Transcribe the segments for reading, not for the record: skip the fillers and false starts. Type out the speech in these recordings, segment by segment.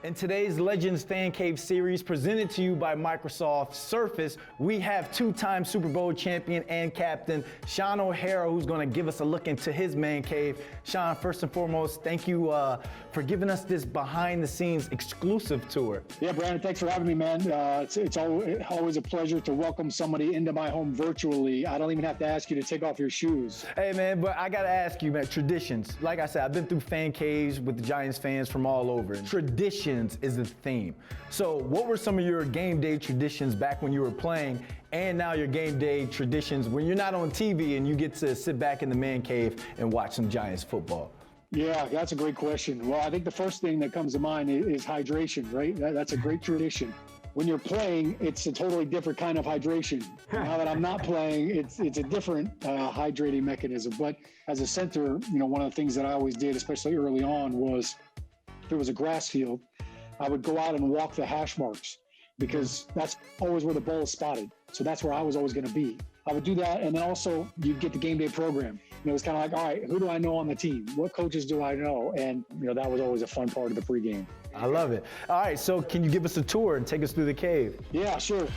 In today's Legends Fan Cave series presented to you by Microsoft Surface, we have two-time Super Bowl champion and captain Shaun O'Hara, who's going to give us a look into his man cave. Shaun, first and foremost, thank you for giving us this behind-the-scenes exclusive tour. Yeah, Brandon, thanks for having me, man. It's always a pleasure to welcome somebody into my home virtually. I don't even have to ask you to take off your shoes. Hey, man, but I got to ask you, man, traditions. Like I said, I've been through fan caves with the Giants fans from all over. Traditions is the theme. So what were some of your game day traditions back when you were playing, and now your game day traditions when you're not on TV and you get to sit back in the man cave and watch some Giants football? Yeah, that's a great question. Well, I think the first thing that comes to mind is hydration, right? That's a great tradition. When you're playing, it's a totally different kind of hydration. Now that I'm not playing, it's a different hydrating mechanism. But as a center, one of the things that I always did, especially early on, was if it was a grass field, I would go out and walk the hash marks because that's always where the ball is spotted. So that's where I was always going to be. I would do that, and then also you get the game day program. It was kind of like, all right, who do I know on the team? What coaches do I know? And that was always a fun part of the pregame. I love it. All right, so can you give us a tour and take us through the cave? Yeah, sure.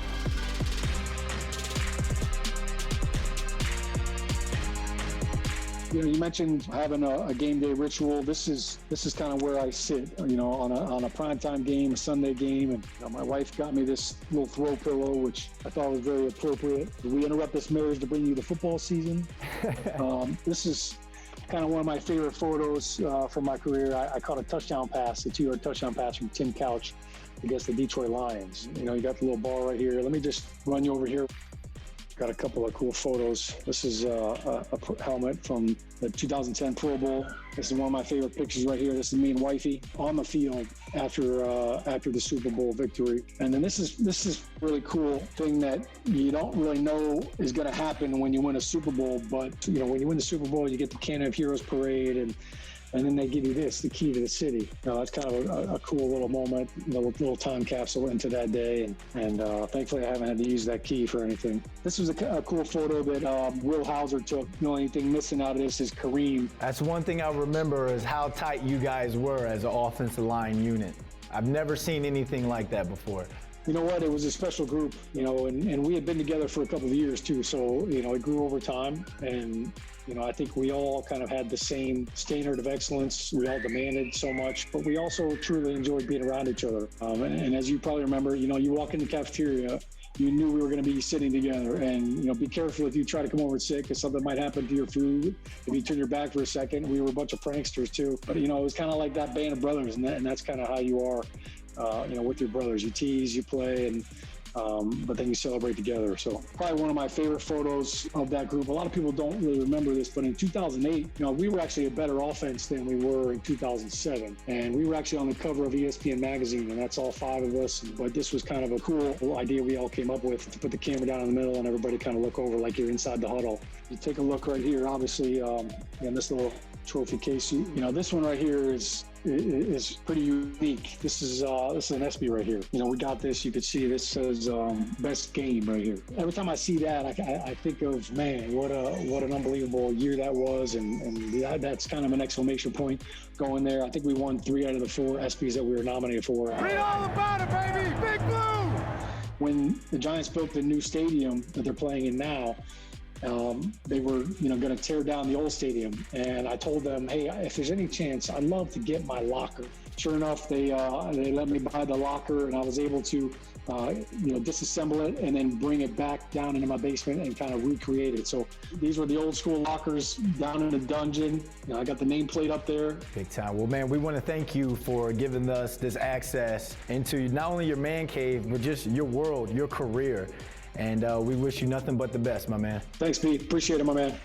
You mentioned having a game day ritual. This is kind of where I sit, on a primetime game, a Sunday game, and my wife got me this little throw pillow, which I thought was very appropriate. We interrupt this marriage to bring you the football season. This is kind of one of my favorite photos from my career. I caught a touchdown pass, a 2-yard touchdown pass from Tim Couch against the Detroit Lions. You got the little ball right here. Let me just run you over here. Got a couple of cool photos. This is a helmet from the 2010 Pro Bowl. This is one of my favorite pictures right here. This is me and wifey on the field after the Super Bowl victory. And then this is really cool thing that you don't really know is going to happen when you win a Super Bowl. But when you win the Super Bowl, you get the Cannon of Heroes parade, and then they give you this, the key to the city. That's kind of a cool little moment, little time capsule into that day. And thankfully, I haven't had to use that key for anything. This was a cool photo that Will Hauser took. The only thing missing out of this is Kareem. That's one thing I remember is how tight you guys were as an offensive line unit. I've never seen anything like that before. You know what? It was a special group, and we had been together for a couple of years too. So, it grew over time. And, I think we all kind of had the same standard of excellence. We all demanded so much, but we also truly enjoyed being around each other. And as you probably remember, you walk in the cafeteria, you knew we were going to be sitting together, and, be careful if you try to come over sick because something might happen to your food. If you turn your back for a second, we were a bunch of pranksters too. But, it was kind of like that band of brothers, and that's kind of how you are. With your brothers, you tease, you play, but then you celebrate together. So probably one of my favorite photos of that group. A lot of people don't really remember this, but in 2008, we were actually a better offense than we were in 2007. And we were actually on the cover of ESPN magazine, and that's all 5 of us. But this was kind of a cool idea we all came up with, to put the camera down in the middle and everybody kind of look over like you're inside the huddle. You take a look right here, obviously, in this little trophy case. This one right here is pretty unique. This is an SB right here. We got this. You could see this says best game right here. Every time I see that, I think of, man, what an unbelievable year that was, and that's kind of an exclamation point going there. I think we won 3 out of the 4 SBs that we were nominated for. Read all about it, baby! Big Blue! When the Giants built the new stadium that they're playing in now, they were, going to tear down the old stadium. And I told them, hey, if there's any chance, I'd love to get my locker. Sure enough, they let me buy the locker, and I was able to, disassemble it and then bring it back down into my basement and kind of recreate it. So these were the old school lockers down in the dungeon. I got the nameplate up there. Big time. Well, man, we want to thank you for giving us this access into not only your man cave, but just your world, your career. And we wish you nothing but the best, my man. Thanks, Pete. Appreciate it, my man.